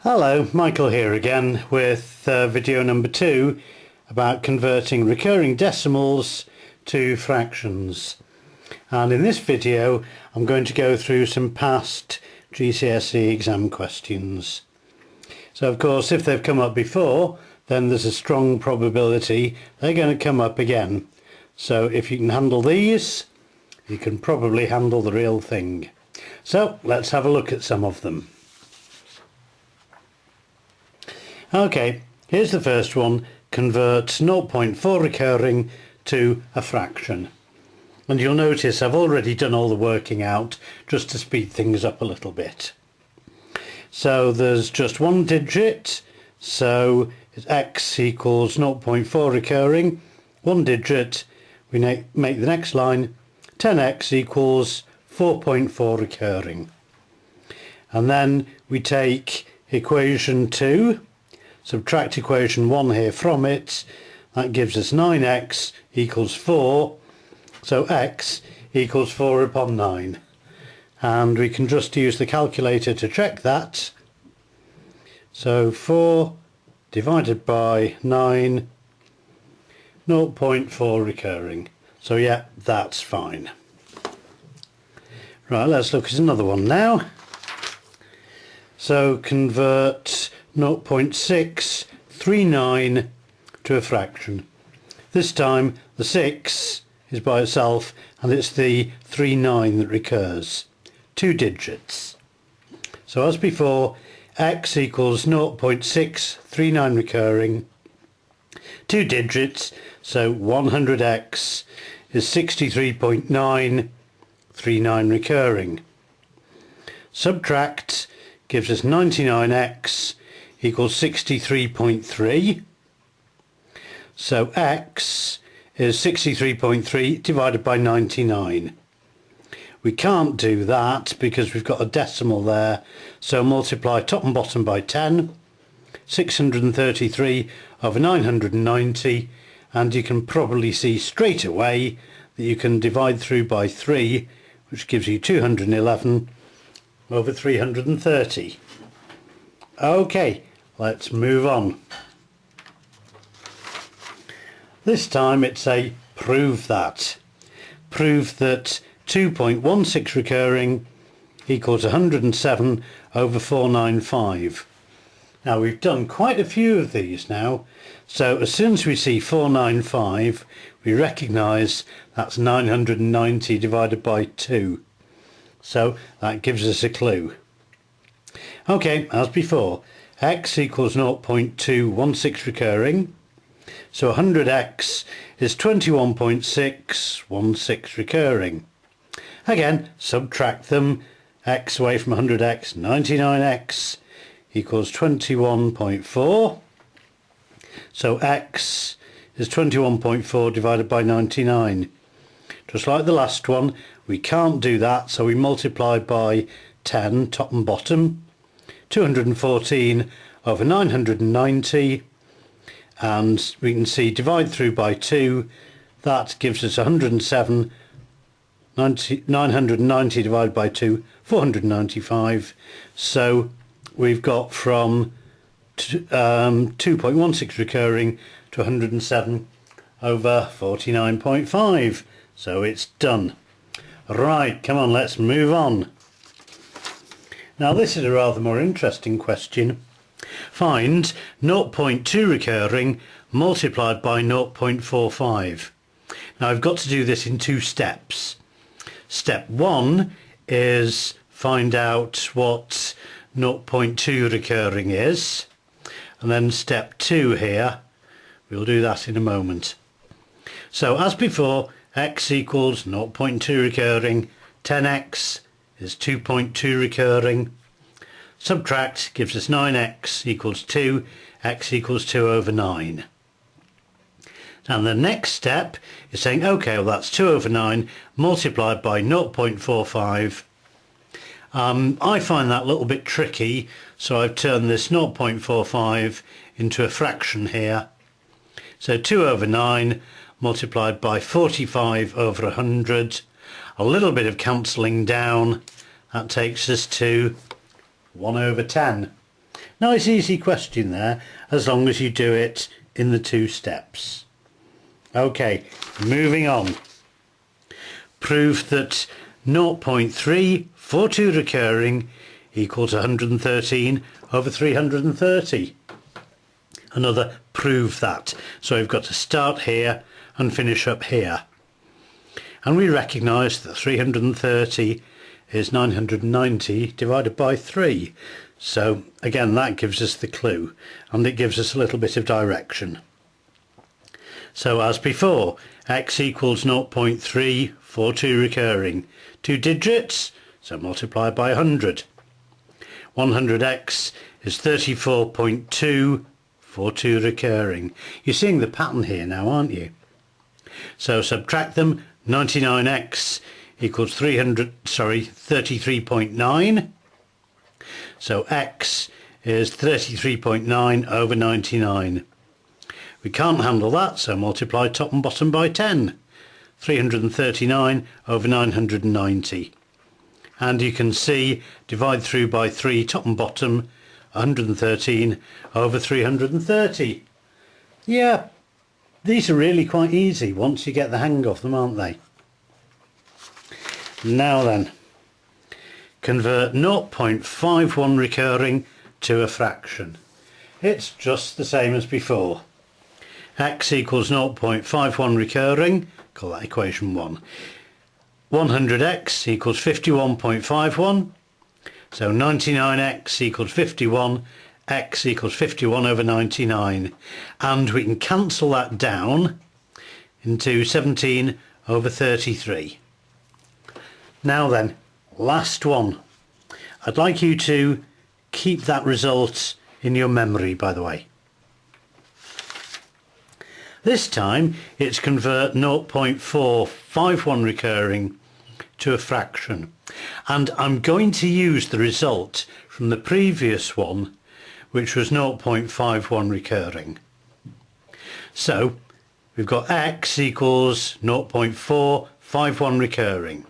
Hello, Michael here again with video number 2 about converting recurring decimals to fractions. And in this video I'm going to go through some past GCSE exam questions. So of course if they've come up before, then there's a strong probability they're going to come up again. So if you can handle these, you can probably handle the real thing. So let's have a look at some of them. Okay, here's the first one. Convert 0.4 recurring to a fraction. And you'll notice I've already done all the working out just to speed things up a little bit. So there's just one digit, so it's x equals 0.4 recurring, one digit. We make the next line 10x equals 4.4 recurring. And then we take equation 2, subtract equation 1 here from it, that gives us 9x equals 4, so x equals 4 upon 9. And we can just use the calculator to check that. So 4 divided by 9, 0.4 recurring. So yeah, that's fine. Right, let's look at another one now. So convert 0.639 to a fraction. This time the 6 is by itself and it's the 39 that recurs. Two digits. So as before, x equals 0.639 recurring. Two digits, so 100x is 63.939 recurring. Subtract gives us 99x equals 63.3. So x is 63.3 divided by 99. We can't do that because we've got a decimal there, so multiply top and bottom by 10, 633 over 990, and you can probably see straight away that you can divide through by 3, which gives you 211 over 330. Okay, let's move on. This time it's a prove that. Prove that 2.16 recurring equals 107 over 495. Now we've done quite a few of these now, so as soon as we see 495 we recognise that's 990 divided by 2. So that gives us a clue. Okay, as before, x equals 0.216 recurring. So 100x is 21.616 recurring. Again, subtract them. X away from 100x, 99x equals 21.4. So x is 21.4 divided by 99. Just like the last one, we can't do that, so we multiply by 10, top and bottom. 214 over 990. And we can see divide through by 2, that gives us 107, 990 divided by 2, 495. So we've got from 2.16 recurring to 107 over 49.5. So it's done. Right, come on, let's move on. Now this is a rather more interesting question. Find 0.2 recurring multiplied by 0.45. Now I've got to do this in two steps. Step 1 is find out what 0.2 recurring is, and then step 2 here, we'll do that in a moment. So as before, x equals 0.2 recurring, 10x is 2.2 recurring. Subtract gives us 9x equals 2, x equals 2 over 9. And the next step is saying, okay, well that's 2 over 9 multiplied by 0.45. I find that a little bit tricky, so I've turned this 0.45 into a fraction here. So 2 over 9 multiplied by 45 over 100. A little bit of cancelling down, that takes us to 1 over 10. Nice easy question there, as long as you do it in the 2 steps. Okay, moving on. Prove that 0.342 recurring equals 113 over 330. Another prove that. So we've got to start here and finish up here. And we recognise that 330 is 990 divided by 3. So again, that gives us the clue, and it gives us a little bit of direction. So as before, x equals 0.342 recurring. 2 digits, so multiply by 100. 100x is 34.242 recurring. You're seeing the pattern here now, aren't you? So subtract them. 99x equals 33.9. So x is 33.9 over 99. We can't handle that, so multiply top and bottom by 10. 339 over 990. And you can see, divide through by 3 top and bottom, 113 over 330. Yeah, these are really quite easy once you get the hang of them, aren't they? Now then, convert 0.51 recurring to a fraction. It's just the same as before. X equals 0.51 recurring, call that equation 1. 100x equals 51.51, so 99x equals 51, x equals 51 over 99, and we can cancel that down into 17 over 33. Now then, last one. I'd like you to keep that result in your memory, by the way. This time it's convert 0.451 recurring to a fraction, and I'm going to use the result from the previous one, which was 0.51 recurring. So we've got x equals 0.451 recurring.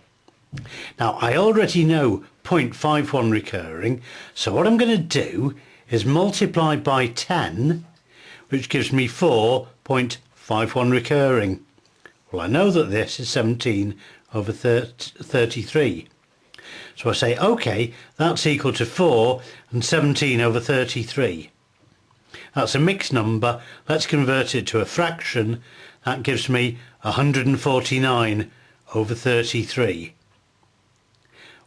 Now I already know 0.51 recurring, so what I'm going to do is multiply by 10, which gives me 4.51 recurring. Well, I know that this is 17 over 33. So I say, okay, that's equal to 4 and 17 over 33. That's a mixed number. Let's convert it to a fraction. That gives me 149 over 33.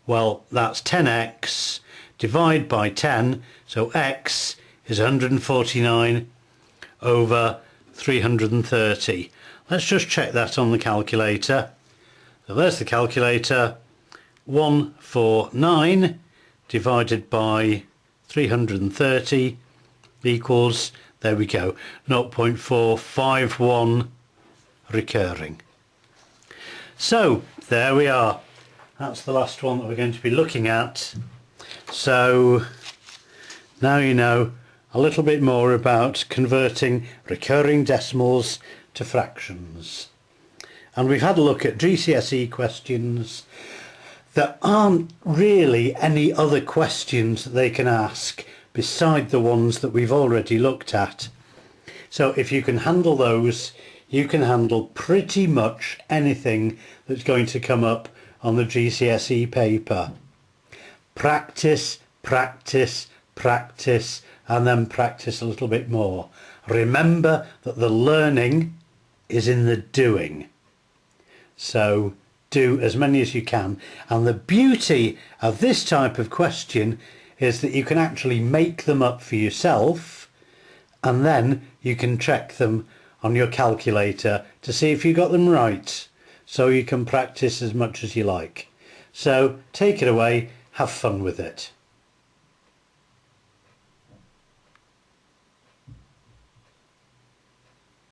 Well, that's 10x divided by 10, so x is 149 over 330. Let's just check that on the calculator. So there's the calculator. 149 divided by 330 equals, there we go, 0.451 recurring. So there we are. That's the last one that we're going to be looking at. So now you know a little bit more about converting recurring decimals to fractions. And we've had a look at GCSE questions. There aren't really any other questions that they can ask beside the ones that we've already looked at. So if you can handle those, you can handle pretty much anything that's going to come up on the GCSE paper. Practice, practice, practice, and then practice a little bit more. Remember that the learning is in the doing. So do as many as you can. And the beauty of this type of question is that you can actually make them up for yourself, and then you can check them on your calculator to see if you got them right, so you can practice as much as you like. So take it away, have fun with it.